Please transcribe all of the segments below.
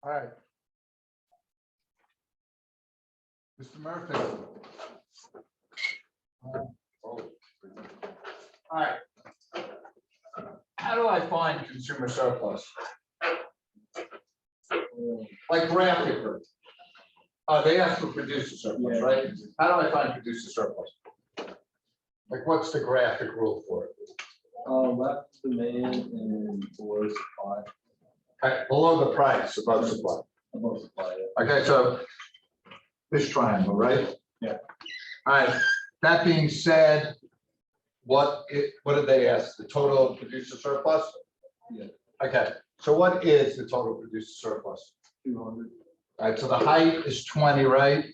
All right. Mr. Murphy. All right. How do I find consumer surplus? Like Graphically. They ask for producer surplus, right? How do I find producer surplus? Like, what's the graphic rule for it? Left demand and below supply. Okay, below the price, above supply. Above supply. Yeah. Okay, so this triangle, right? Yeah. All right. That being said, what did they ask? The total producer surplus? Yeah. Okay. So what is the total producer surplus? 200. All right. So the height is 20, right?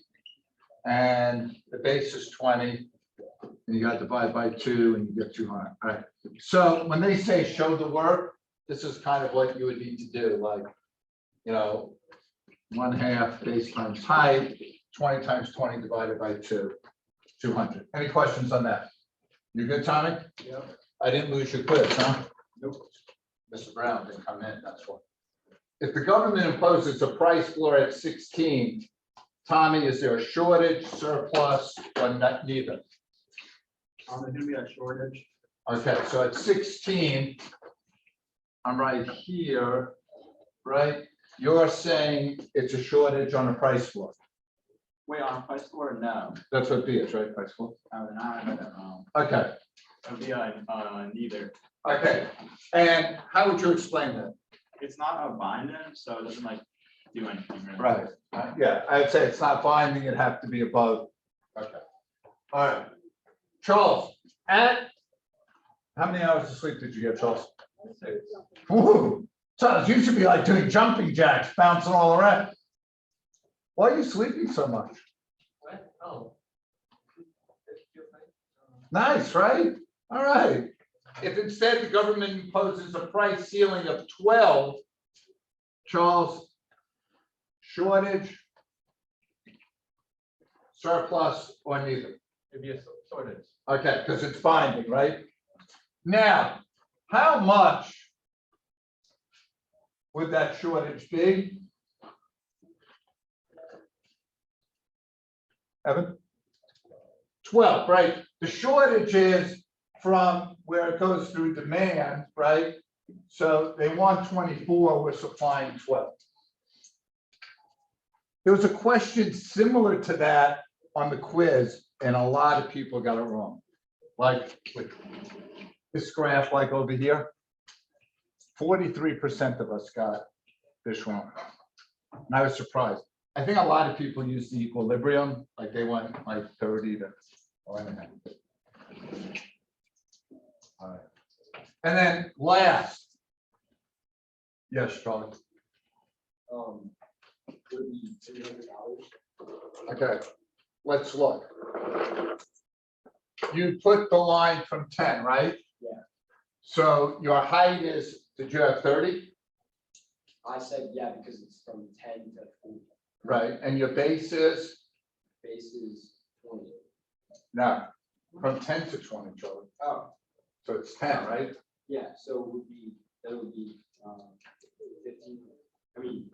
And the base is 20. And you got to divide by 2, and you get 200. All right. So when they say show the work, this is kind of what you would need to do, like, you know, 1/2 base times height, 20 times 20 divided by 2, 200. Any questions on that? You good, Tommy? Yeah. I didn't lose your quiz, huh? Nope. Mr. Brown didn't come in, that's why. If the government imposes a price floor at 16, Tommy, is there a shortage, surplus, or not, neither? There's going to be a shortage. Okay, so at 16, I'm right here, right? You're saying it's a shortage on a price floor. Wait, on price floor? No. That's what B is, right? Price floor. Oh, then I read that wrong. Okay, It would be neither. okay. And how would you explain that? It's not a binding, so it doesn't like do anything. Really. Right. Yeah, I'd say it's not binding, it'd have to be above. Okay. All right. Charles, how many hours of sleep did you get, Charles? 6. Woo! Charles, you should be like doing jumping jacks, bouncing all around. Why are you sleeping so much? Oh. Nice, right? All right. If instead the government imposes a price ceiling of 12, Charles, shortage, surplus, or neither? It'd be a shortage. Okay, because it's binding, right? Now, how much would that shortage be? Evan? 12, right? The shortage is from where it goes through demand, right? So they want 24, we're supplying 12. There was a question similar to that on the quiz, and a lot of people got it wrong. Like with this graph, like over here, 43% of us got this wrong. And I was surprised. I think a lot of people use the equilibrium, like they went like 30 to, or anything. All right. And then last. Yes, Charlie. Would be $300. Okay, let's look. You put the line from 10, right? Yeah. So your height is, did you have 30? I said, yeah, because it's from 10 to 40. Right, and your base is? Base is 20. No, from 10 to 20, Charlie. Oh, So it's 10, right? yeah, so it would be, that would be 15, I mean,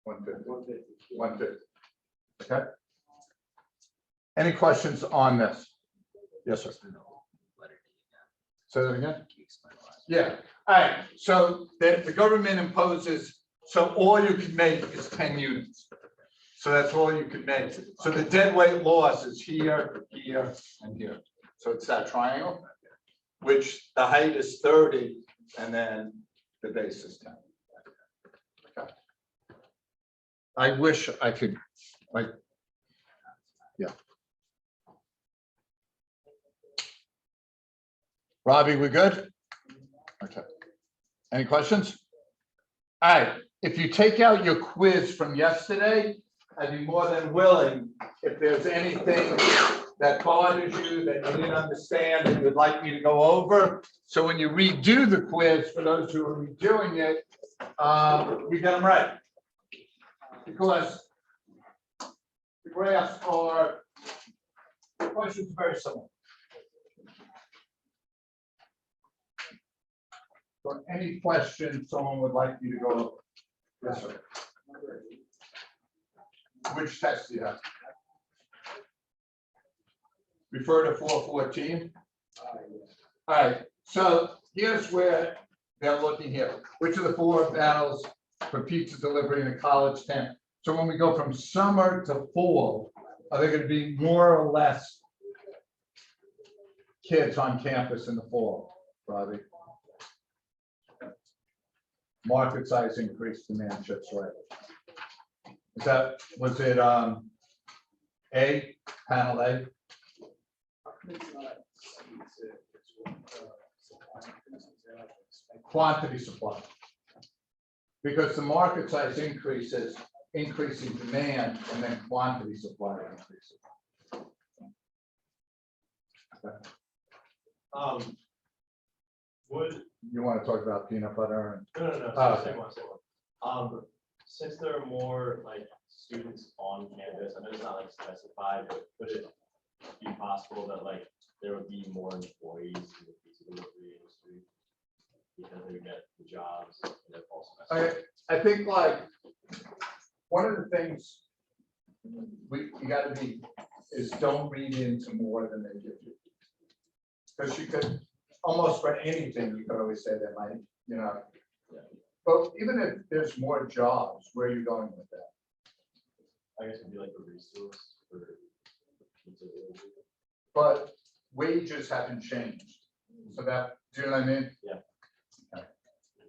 150. 150. 150. Okay. Any questions on this? Yes, sir. Say that again? Yeah. All right. So the government imposes, so all you can make is 10 units. So that's all you can make. So the dead weight loss is here, here, and here. So it's that triangle, which the height is 30, and then the base is 10. Okay. I wish I could, like, yeah. Robbie, we good? Okay. Any questions? All right. If you take out your quiz from yesterday, I'd be more than willing, if there's anything that bothers you, that you didn't understand, that you'd like me to go over. So when you redo the quiz, for those who are redoing it, you get them right. Because the graphs are, the questions are very similar. So any question someone would like you to go over? Yes, sir. Which text do you have? Refer to 414. All right, so here's where they're looking here. Which of the 4 panels for pizza delivery in a college town? So when we go from summer to fall, are there going to be more or less kids on campus in the fall, Bobby? Market size increase, demand shifts right. Was it A, panel A? Quantity supply. Because the market size increases, increasing demand, and then quantity supply increases. Would, You want to talk about peanut butter and no, Oh, same one. Since there are more like students on campus, I know it's not like specified, but could it be possible that like there would be more employees in the pizza delivery industry? Because they would get the jobs and they're also. I think like one of the things you got to be is don't read into more than they give you. Because you could almost for anything, you could always say that might, you know. But even if there's more jobs, where are you going with that? I guess it'd be like a resource for pizza delivery. But wages haven't changed. So that, do you know what I mean? Yeah. Okay.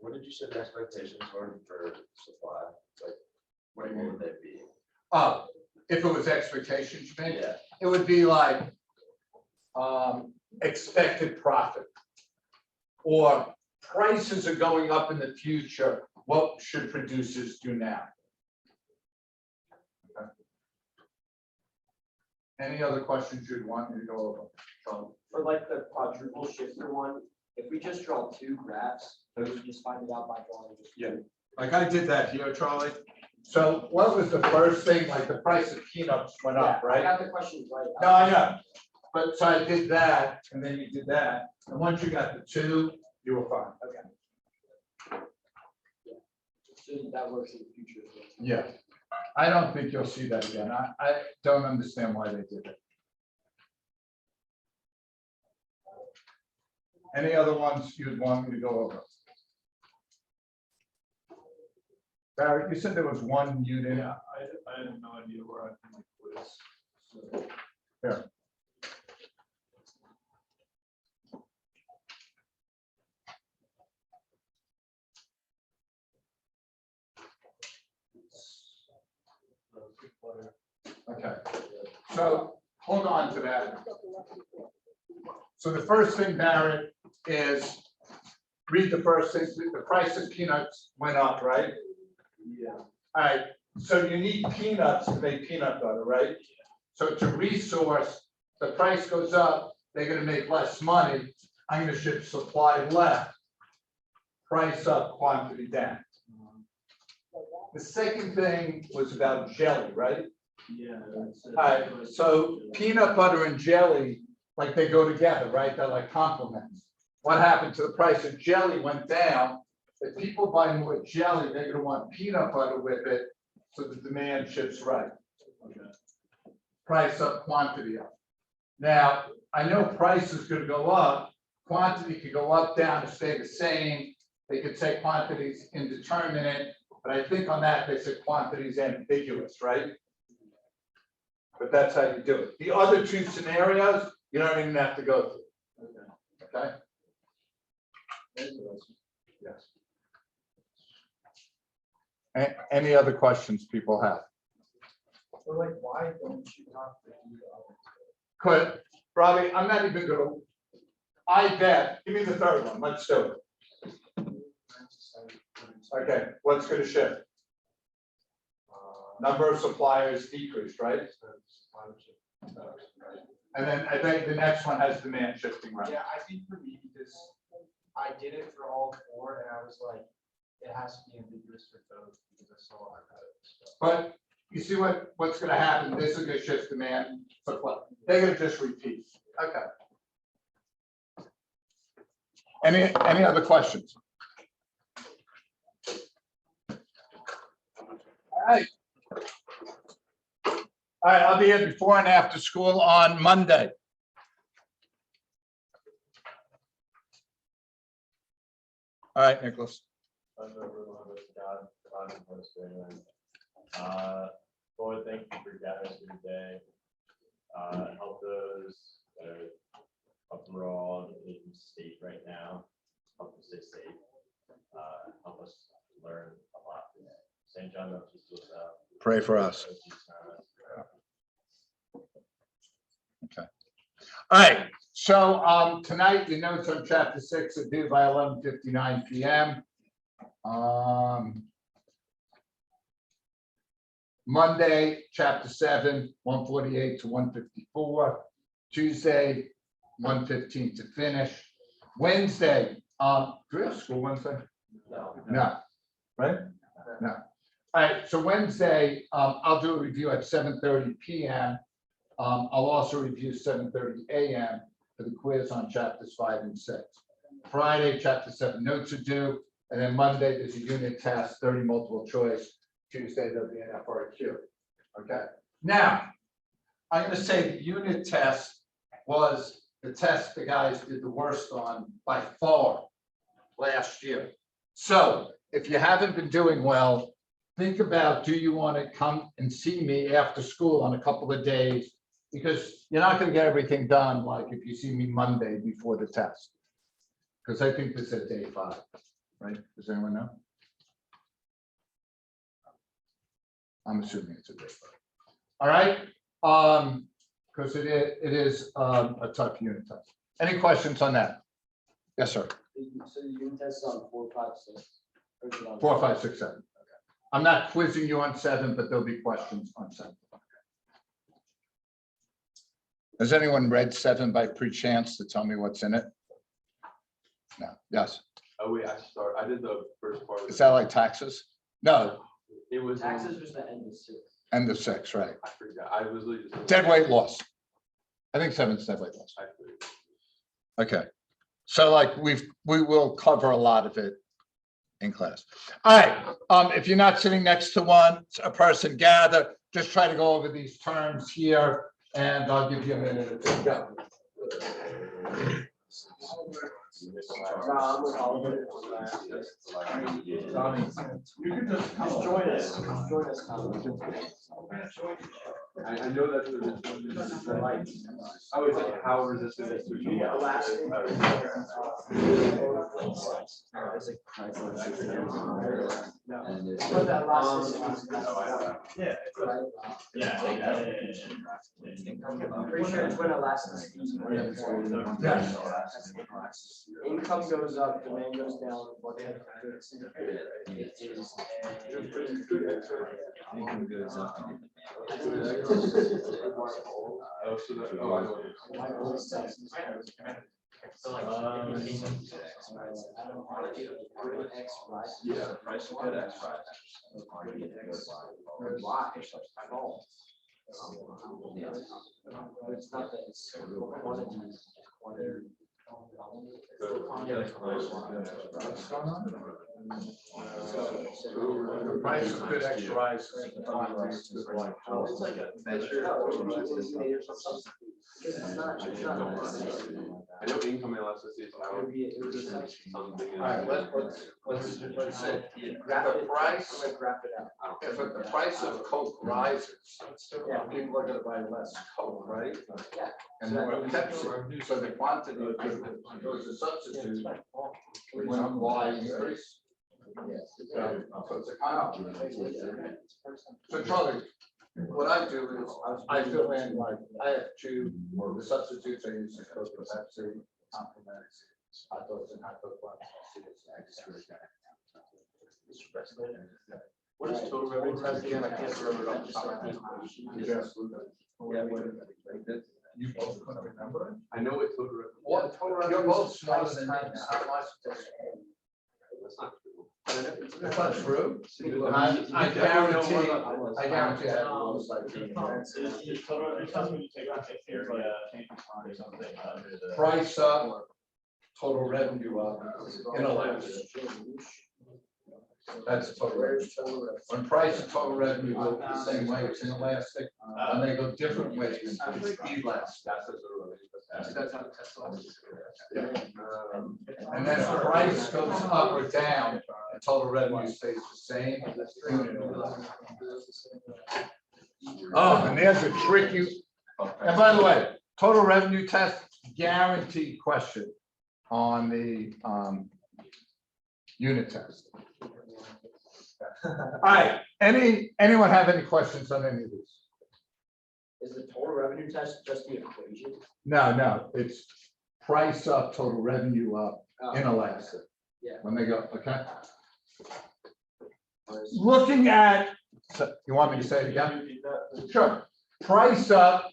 What did you say the expectations were for supply? Like, What do you what mean? would they be? Oh, if it was expectations, you mean? Yeah. It would be like expected profit. Or prices are going up in the future. What should producers do now? Okay. Any other questions you'd want me to go over? Sean? For like the quadruple shifter one, if we just draw 2 graphs, we can just find it out by drawing just. Yeah. Like I did that here, Charlie. So what was the first thing? Like the price of peanuts went up, I right? got the questions right. No, I know. But so I did that, and then you did that. And once you got the 2, you were fine. Okay. So that works in the future. Yeah. I don't think you'll see that again. I don't understand why they did it. Any other ones you'd want me to go over? Barry, you said there was one you didn't. Yeah, I have no idea where I can like quiz. So. Here. Okay, so hold on to that. So the first thing, Barrett, is read the first thing. The price of peanuts went up, right? Yeah. All right, so you need peanuts to make peanut butter, right? So it's a resource, the price goes up, they're gonna make less money, I'm gonna ship supply left, price up, quantity down. The second thing was about jelly, right? Yeah. All right, so peanut butter and jelly, like they go together, right? They're like complements. What happened to the price of jelly went down. If people buy more jelly, they're gonna want peanut butter with it, so the demand shifts right. Price up, quantity up. Now, I know price is gonna go up, quantity could go up, down, or stay the same. They could say quantities indeterminate, but I think on that, they said quantities ambiguous, right? But that's how you do it. The other 2 scenarios, you don't even have to go through. Okay? Yes. Any other questions people have? So like, why don't you have to do the other? Could, Robbie, I'm not even gonna, I bet, give me the third one, let's do it. Okay, what's gonna shift? Number of suppliers decreased, right? And then I think the next one has demand shifting, right? Yeah, I think for me, because I did it for all 4 and I was like, it has to be ambiguous for both because I saw I got it. So. But you see what's gonna happen, this is gonna shift demand, supply, they're gonna just repeat, okay. Any other questions? right. All right, I'll be here before and after school on Monday. All right, Nicholas. Lord, thank you for gathering us here today. Help those that are abroad in state right now. Help them stay safe. Help us learn a lot today. St. John Baptist was Pray for us. Okay. All right. So tonight, the notes on chapter 6 are due by 11:59 p.m. Monday, chapter 7, 148 to 154. Tuesday, 115 to finish. Wednesday, do we have school Wednesday? No. Right? No. All right, so Wednesday, I'll do a review at 7:30 p.m. I'll also review 7:30 a.m. for the quiz on chapters 5 and 6. Friday, chapter 7 notes are due, and then Monday, there's a unit test, 30 multiple choice. Tuesday, there'll be an FRQ. Okay, now, I'm going to say the unit test was the test the guys did the worst on by far last year. So if you haven't been doing well, think about, do you want to come and see me after school on a couple of days? Because you're not going to get everything done like if you see me Monday before the test. Because I think this is day 5, right? Does anyone know? I'm assuming it's a day 5. All right, because it is a tough unit test. Any questions on that? Yes, sir. So the unit test is on 4, 5, 6. 4, 5, 6, 7. Okay. I'm not quizzing you on 7, but there'll be questions on 7. Has anyone read 7 by pre-chance to tell me what's in it? No. Yes. Oh, wait, I did the first part. Is that like taxes? No. It was. Taxes was the end of 6. End of 6, right? I forgot. I was literally just. Dead weight loss. I think 7 is dead weight loss. I forgot. Okay. So like we will cover a lot of it in class. All right. If you're not sitting next to a person, gather, just try to go over these terms here, and I'll give you a minute to go. You can just join us. Join us. I know that the light. I was like, how resistant is to. I'm pretty sure it's when elasticity. Yes. Income goes up, demand goes down. What type of goods? It is Income goes up. Oh, so that, oh, I know. Yeah. Price of good X It's not that it's quantity, it's quantity. The price of good X rises. It's like a measure. I know income elasticity is now something. All right, let's say, if the price of Coke rises, people are gonna buy less Coke, right? Yeah. And more Pepsi, so the quantity of goes to substitute, why increase? So it's a kind of. So Charlie, what I do is, I fill in like, I have 2, or the substitutes I use is Coke and Pepsi, complements, hot dogs and hot dog buns. What is total revenue tax again? I can't remember it off the top of my head. You both couldn't remember it? I know what total revenue. What, you're both smarter than me, how much? That's not true. That's not true. I guarantee I have almost like. Price up, total revenue up in a last. That's total revenue. When price and total revenue go the same way, it's inelastic. When they go different ways, it's elastic. And then if price goes up or down, and total revenue stays the same. Oh, and there's a tricky, and by the way, total revenue test, guaranteed question on the unit test. All right, anyone have any questions on any of these? Is the total revenue test just the equation? No, it's price up, total revenue up, inelastic. Yeah. When they go, okay? Looking at, so you want me to say it again? Sure. Price up,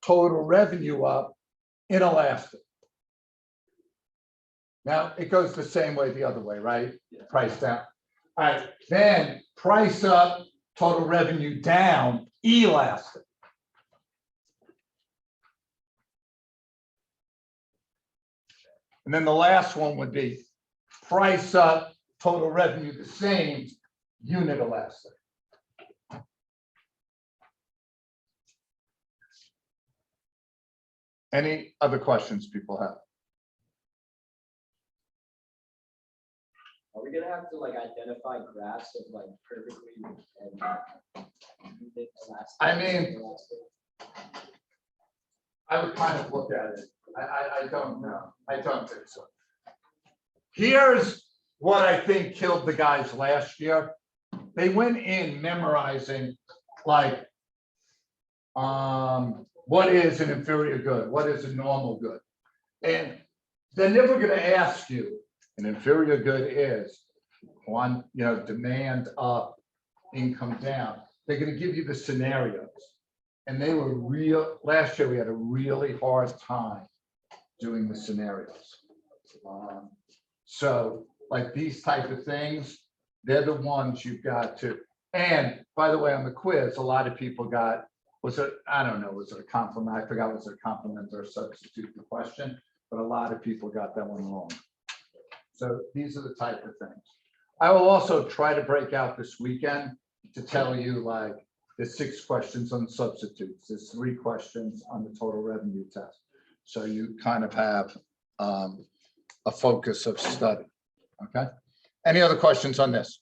total revenue up, inelastic. Now, it goes the same way the other way, right? Price down. All right, then price up, total revenue down, elastic. And then the last one would be price up, total revenue the same, unit elastic. Any other questions people have? Are we gonna have to like identify graphs of like perfectly and unit elastic? I mean, I would kind of look at it. I don't know. I don't think so. Here's what I think killed the guys last year. They went in memorizing like, what is an inferior good? What is a normal good? And they're never going to ask you, an inferior good is one, demand up, income down. They're going to give you the scenarios. And they were last year we had a really hard time doing the scenarios. So like these type of things, they're the ones you've got to, and by the way, on the quiz, a lot of people got, was it a compliment? I forgot, was it a compliment or a substitute the question, but a lot of people got that one wrong. So these are the type of things. I will also try to break out this weekend to tell you like there's 6 questions on substitutes. There's 3 questions on the total revenue test. So you kind of have a focus of study, okay? Any other questions on this?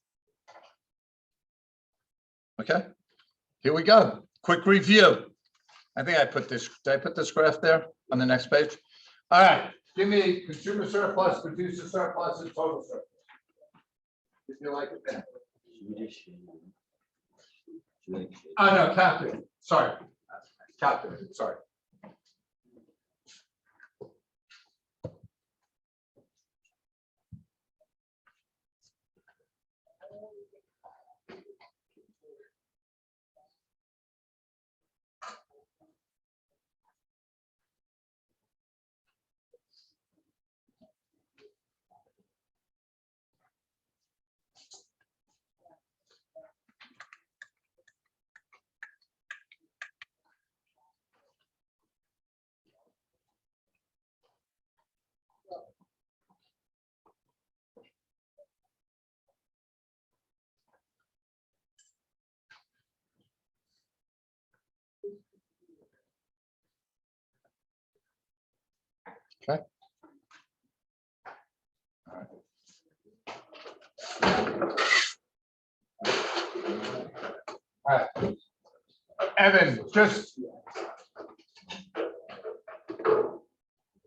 Okay, here we go. Quick review. I think I put this, did I put this graph there on the next page? All right, give me consumer surplus, producer surplus, and total surplus. If you like it then. Oh, no, calculate, sorry. Calculate, sorry. Okay. All right. Evan, just.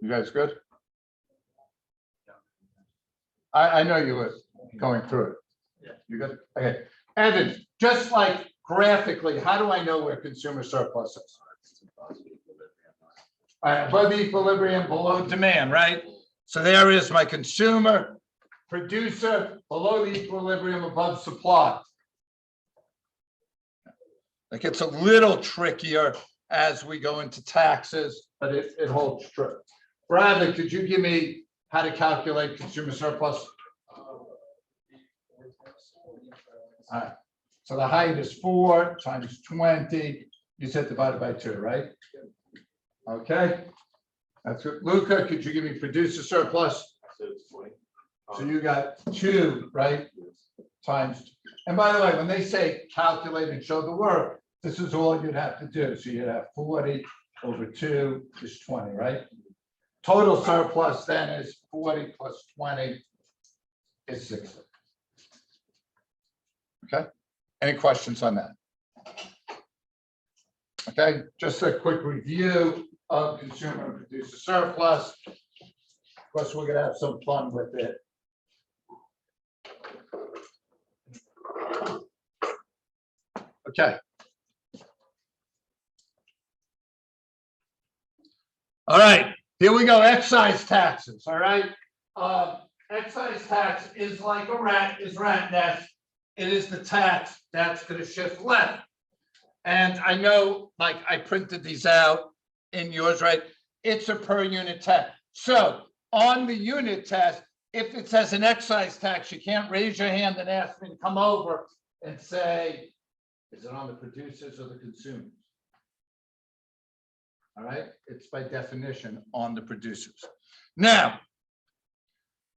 You guys good? I know you were going through it. Yeah. You good? Okay. Evan, just like graphically, how do I know where consumer surplus is? All right, above equilibrium, below demand, right? So there is my consumer, producer, below the equilibrium, above supply. It gets a little trickier as we go into taxes, but it holds true. Bradley, could you give me how to calculate consumer surplus? All right. So the height is 4 times 20. You said divided by 2, right? Okay. That's good. Luca, could you give me producer surplus? So it's 20. So you got 2, right? times. And by the way, when they say calculate and show the work, this is all you'd have to do. So you'd have 40 over 2 is 20, right? Total surplus then is 40 plus 20 is 60. Okay, any questions on that? Okay, just a quick review of consumer and producer surplus. Of course, we're gonna have some fun with it. Okay. All right, here we go, excise taxes, all right? Excise tax is like a rat nest. It is the tax that's gonna shift left. And I know, like, I printed these out in yours, right? It's a per unit tax. So on the unit test, if it says an excise tax, you can't raise your hand and ask me to come over and say, is it on the producers or the consumers? All right, it's by definition on the producers. Now,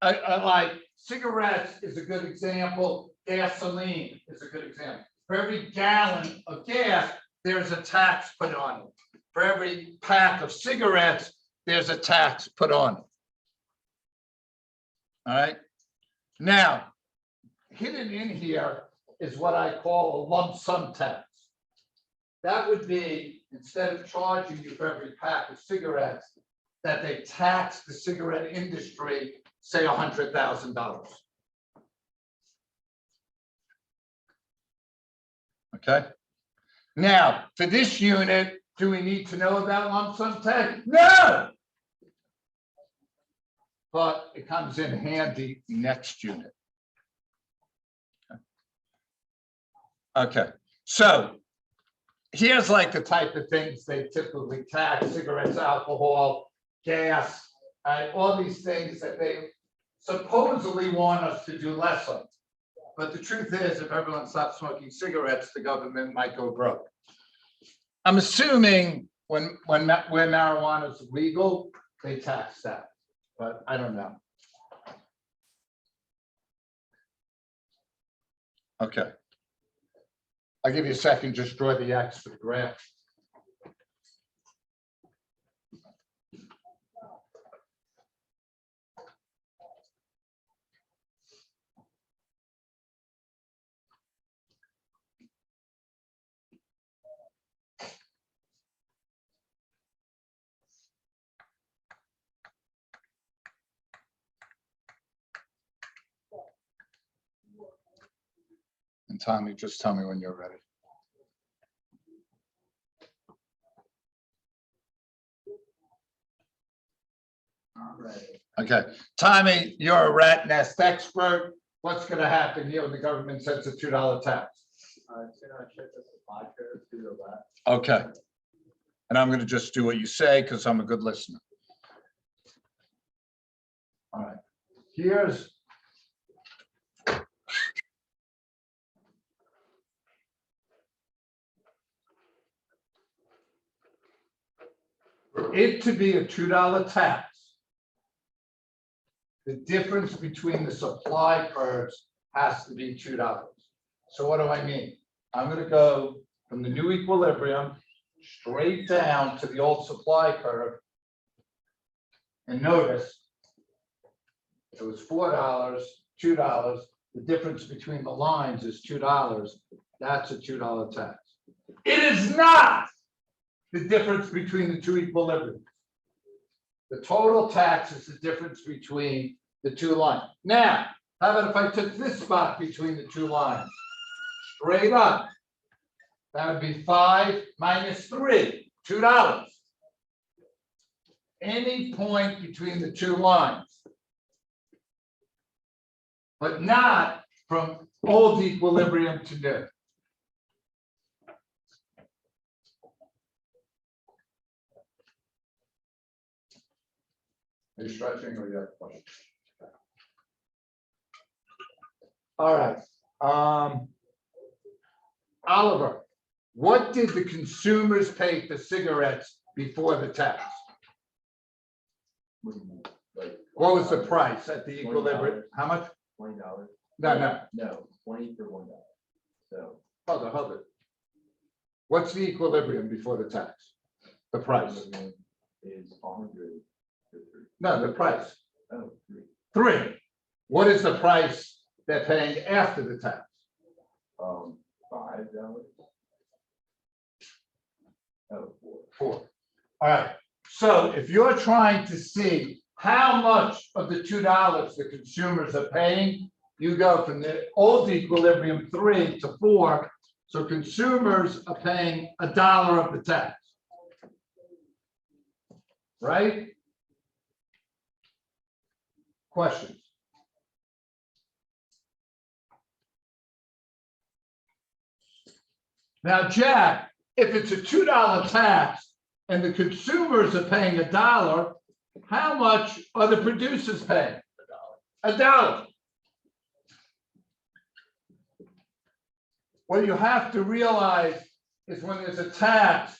I like cigarettes is a good example. Gasoline is a good example. For every gallon of gas, there's a tax put on it. For every pack of cigarettes, there's a tax put on it. All right. Now, hidden in here is what I call a lump sum tax. That would be, instead of charging you for every pack of cigarettes, that they tax the cigarette industry, say $100,000. Okay. Now, for this unit, do we need to know about lump sum tax? No. But it comes in handy next unit. Okay, so here's like the type of things they typically tax: cigarettes, alcohol, gas, all these things that they supposedly want us to do less of. But the truth is, if everyone stops smoking cigarettes, the government might go broke. I'm assuming where marijuana is legal, they tax that, but I don't know. Okay. I'll give you a second, just draw the X for the graph. And Tommy, just tell me when you're ready. Okay, Tommy, you're a rat nest expert. What's going to happen here when the government sets a $2 tax? It's gonna shift the supply curve to the left. Okay. And I'm going to just do what you say because I'm a good listener. All right. Here's for it to be a $2 tax. The difference between the supply curves has to be $2. So what do I mean? I'm going to go from the new equilibrium straight down to the old supply curve. And notice it was $4, $2. The difference between the lines is $2. That's a $2 tax. It is not the difference between the two equilibriums. The total tax is the difference between the two lines. Now, how about if I took this spot between the two lines? Straight up. That would be 5 minus 3, $2. Any point between the two lines. But not from old equilibrium to new. Are you stretching or you have questions? All right. Oliver, what did the consumers pay for cigarettes before the tax? Like What was the price at the equilibrium? How much? $20. No. No, 20 for $1. So. Hold it. What's the equilibrium before the tax? The price? Is 100 for 3. No, the price. Oh, 3. What is the price they're paying after the tax? $5. Oh, 4. 4. All right. So if you're trying to see how much of the $2 the consumers are paying, you go from the old equilibrium 3 to 4. So consumers are paying $1 of the tax. Right? Questions? Now, Jack, if it's a $2 tax and the consumers are paying $1, how much are the producers paying? $1. What you have to realize is when there's a tax,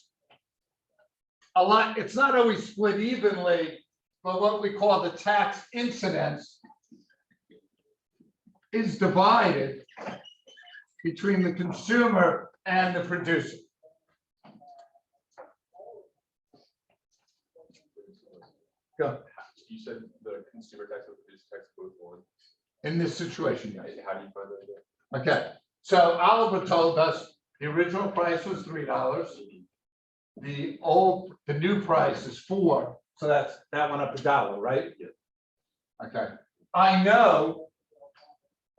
it's not always split evenly, but what we call the tax incidence is divided between the consumer and the producer. Go. You said the consumer tax and the producer tax both one. In this situation, yes. How do you find that? Okay, so Oliver told us the original price was $3. The new price is 4, so that went up $1, right? Yeah. Okay, I know.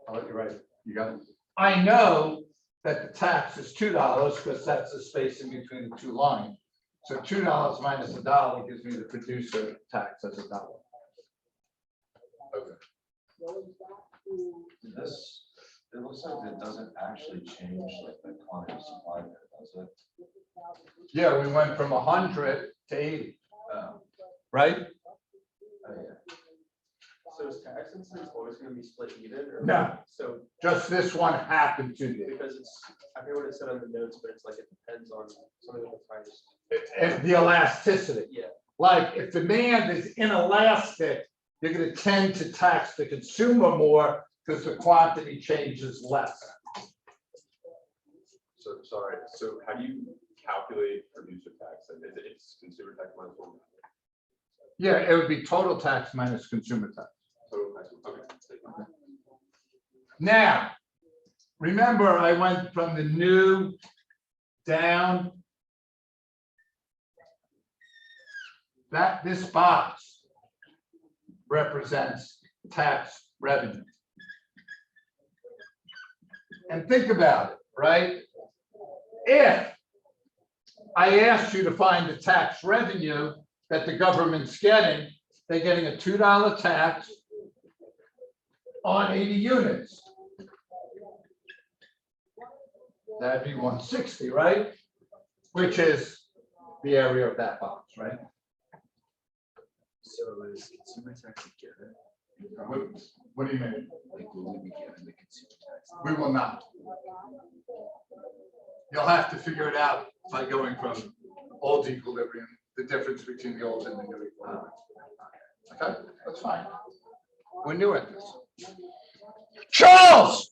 Oh, you're right. You got it. I know that the tax is $2 because that's the space in between the two lines. So $2 minus $1 gives me the producer tax as $1. Okay. This, it looks like it doesn't actually change like the quantity of supply there, does it? Yeah, we went from 100 to 80, Oh, right? oh, yeah. So is tax incidence always gonna be split even or? No. So, Just this one happened to be. because it's, I forget what it said on the notes, but it's like it depends on some of the prices. The elasticity. Yeah. Like if demand is inelastic, you're going to tend to tax the consumer more because the quantity changes less. So sorry. So how do you calculate producer tax? And it's consumer tax minus 1. Yeah, it would be total tax minus consumer tax. Total tax. Okay. Now, remember I went from the new down. This box represents tax revenue. And think about it, right? If I asked you to find the tax revenue that the government's getting, they're getting a $2 tax on 80 units. That'd be 160, right? Which is the area of that box, right? So is consumer tax a given? What do you mean? Like, will we be given the consumer tax? We will not. You'll have to figure it out by going from old equilibrium, the difference between the old and the new equilibrium. Okay, that's fine. We're new at this. Charles,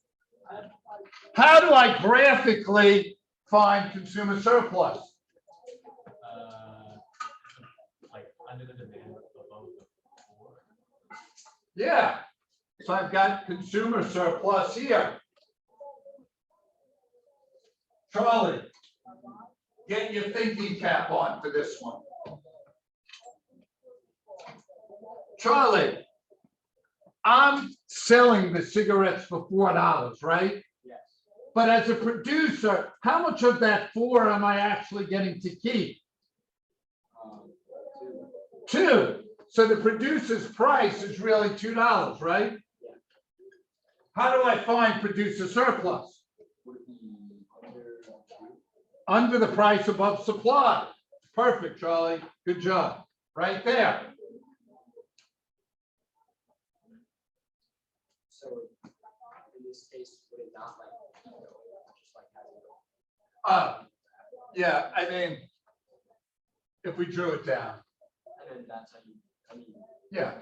how do I graphically find consumer surplus? Like under the demand above the 4. Yeah, so I've got consumer surplus here. Charlie, get your thinking cap on for this one. Charlie, I'm selling the cigarettes for $4, right? Yes. But as a producer, how much of that 4 am I actually getting to keep? 2. So the producer's price is really $2, right? Yeah. How do I find producer surplus? Would it be under 2? Under the price above supply. Perfect, Charlie. Good job. Right there. So in this case, would it not like, just like have it go? Yeah, I mean, if we drew it down, And then that's how you, I mean. Yeah.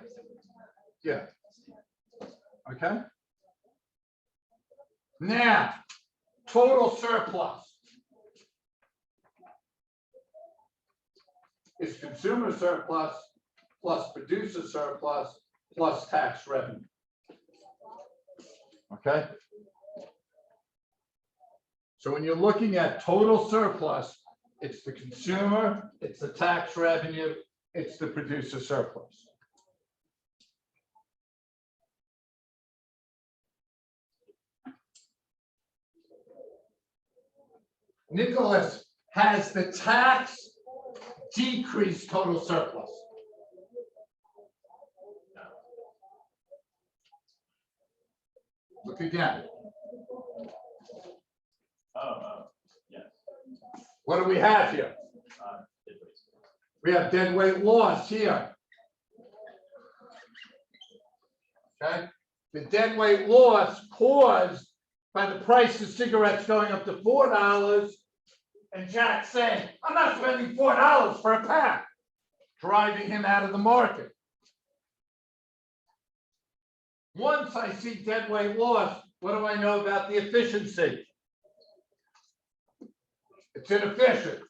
Yeah. okay? Now, total surplus is consumer surplus plus producer surplus plus tax revenue. Okay? So when you're looking at total surplus, it's the consumer, it's the tax revenue, it's the producer surplus. Nicholas, has the tax decreased total surplus? Look again. Yes. What do we have here? Difference. We have dead weight loss here. Okay, the dead weight loss caused by the price of cigarettes going up to $4, and Jack saying, I'm not spending $4 for a pack, driving him out of the market. Once I see dead weight loss, what do I know about the efficiency? It's inefficient.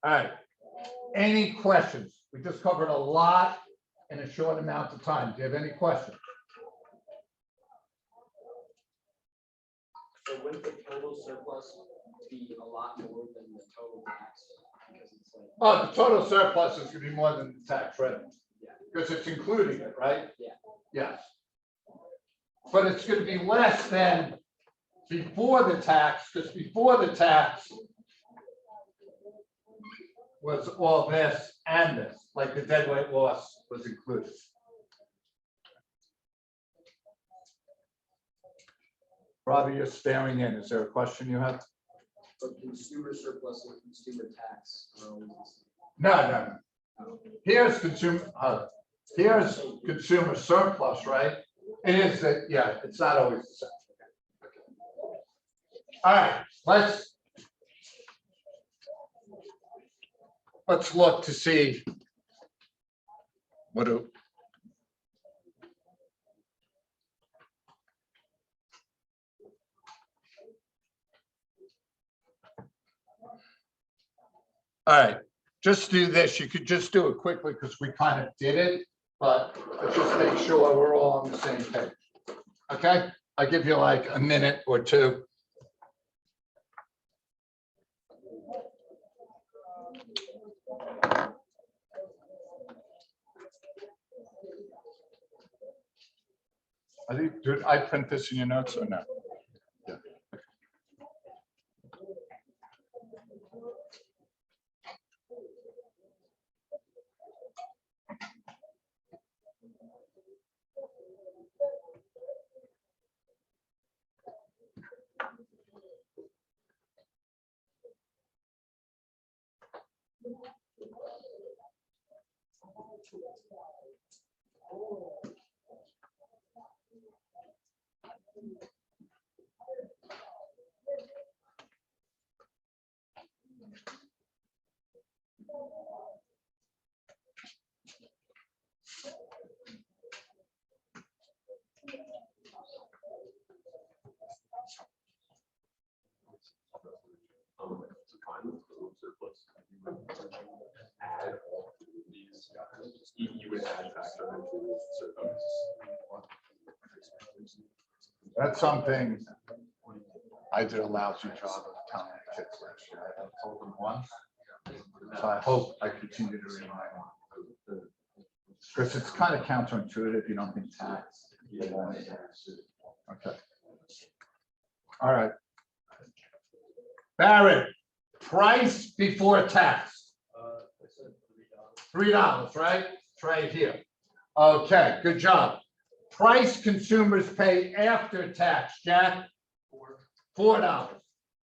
All right, any questions? We just covered a lot in a short amount of time. Do you have any questions? So wouldn't the total surplus be a lot more than the total tax? Because it's like, Oh, the total surplus is gonna be more than the tax revenue. Yeah. Because it's including it, right? Yeah. Yes. But it's gonna be less than before the tax, because before the tax was all this and this, like the dead weight loss was included. Robbie, you're staring in. Is there a question you have? but consumer surplus and consumer tax are always the same. No. Here's consumer surplus, right? It is that, yeah, it's not always the same. All right, let's look to see what do. All right, just do this. You could just do it quickly because we kind of did it, but let's just make sure we're all on the same page. Okay, I'll give you like a minute or two. Did I print this in your notes or no? Yeah. To find the total surplus, you would add all these, you would add factor into surplus. That's something I did a lousy job of telling the kids last year. I told them once. So I hope I continue to remind them. Because it's kind of counterintuitive. You don't think tax. Okay. All right. Barrett, price before tax. $3, right? It's right here. Okay, good job. Price consumers pay after tax, Jack? $4.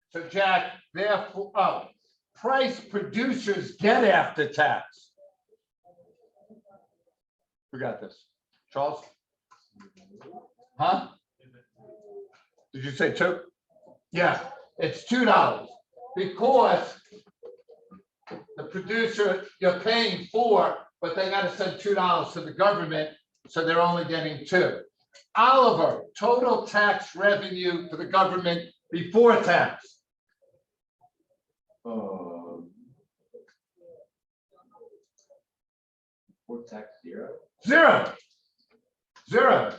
So Jack, therefore, price producers get after tax. Who got this? Charles? Huh? Did you say 2? Yeah, it's $2 because The producer, you're paying $4, but they gotta send $2 to the government, so they're only getting $2. Oliver, total tax revenue for the government before tax. For tax zero? Zero. Zero.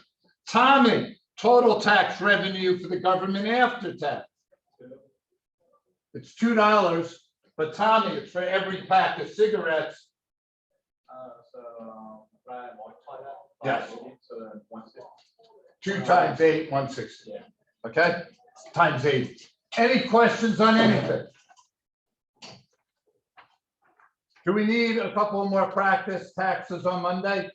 Tommy, total tax revenue for the government after tax. It's $2, but Tommy, it's for every pack of cigarettes. So, try and multiply that. Yes. So then 160. 2 times 8, 160. Yeah. Okay, times 8. Any questions on anything? Do we need a couple more practice taxes on Monday?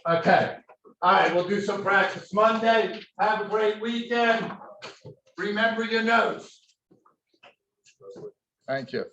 Okay, all right, we'll do some practice Monday. Have a great weekend. Remember your notes. Thank you.